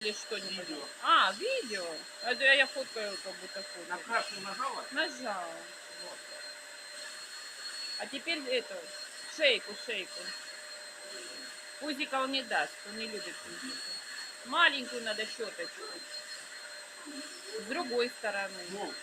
или что не Видео. поняла? А, видео. Это я фоткаю, как будто На фото. красную нажала? Нажала. Вот. А теперь эту, шейку. Пузика он не даст, он не любит пузика. Маленькую надо щеточку. С другой стороны. Молча.